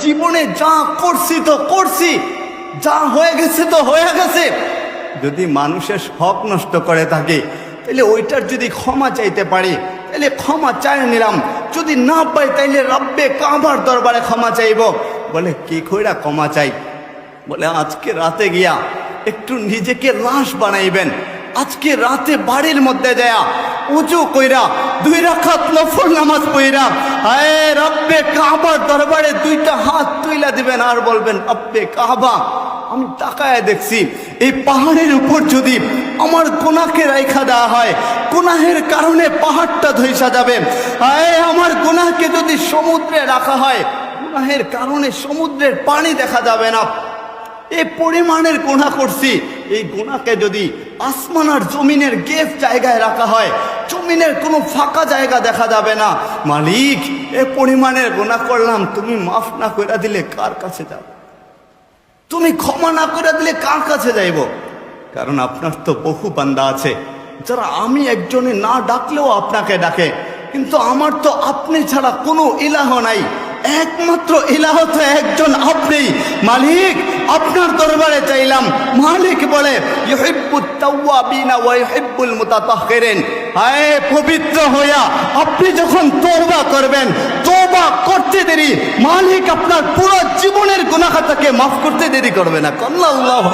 জীবনে যা করছি তো করছি, যা হয়ে গেছে তো হয়ে গেছে। যদি মানুষের হক নষ্ট করে থাকে তাহলে ওইটার যদি ক্ষমা চাইতে পারি তাহলে ক্ষমা চাই নিলাম, যদি না পাই তাইলে রব্বে কাবার দরবারে ক্ষমা চাইব। বলে কি কইরা ক্ষমা চাই? বলে আজকে রাতে গিয়া একটু নিজেকে লাশ বানাইবেন, আজকে রাতে বাড়ির মধ্যে যায়া উঁচু কইরা 2 রাকাত নফল নামাজ পড়া হায় রব্বে কাবার দরবারে 2টা হাত তুইলা দিবেন আর বলবেন রব্বে কাবা, আমি তাকায় দেখছি এই পাহাড়ের উপর যদি আমার গুনাহকে রাইখা দেওয়া হয়, গুনাহের কারণে পাহাড়টা ধইসা যাবে। হায় আমার গুনাহকে যদি সমুদ্রে রাখা হয়, গুনাহের কারণে সমুদ্রের পানি দেখা যাবে না। এই পরিমাণের গুনাহ করছি, এই গুনাহকে যদি আসমান আর জমিনের গেফ জায়গায় রাখা হয়, জমিনের কোনো ফাঁকা জায়গা দেখা যাবে না। মালিক এ পরিমাণের গুনাহ করলাম, তুমি মাফ না করে দিলে কার কাছে যাব? তুমি ক্ষমা না করে দিলে কার কাছে যাইব? কারণ আপনার তো বহু বান্দা আছে যারা আমি একজনে না ডাকলেও আপনাকে ডাকে, কিন্তু আমার তো আপনি ছাড়া কোনো ইলাহ নাই, একমাত্র ইলাহ তো একজন আপনি। মালিক আপনার দরবারে চাইলাম। মালিক বলে ইউহিব্বুত তাওয়াবিনা ওয়া ইউহিব্বুল মুতাতাহহিরিন, হায় পবিত্র হইয়া আপনি যখন তওবা করবেন, তওবা করতে দেরি মালিক আপনার পুরো জীবনের গুনাহটাকে মাফ করতে দেরি করবে না। আল্লাহ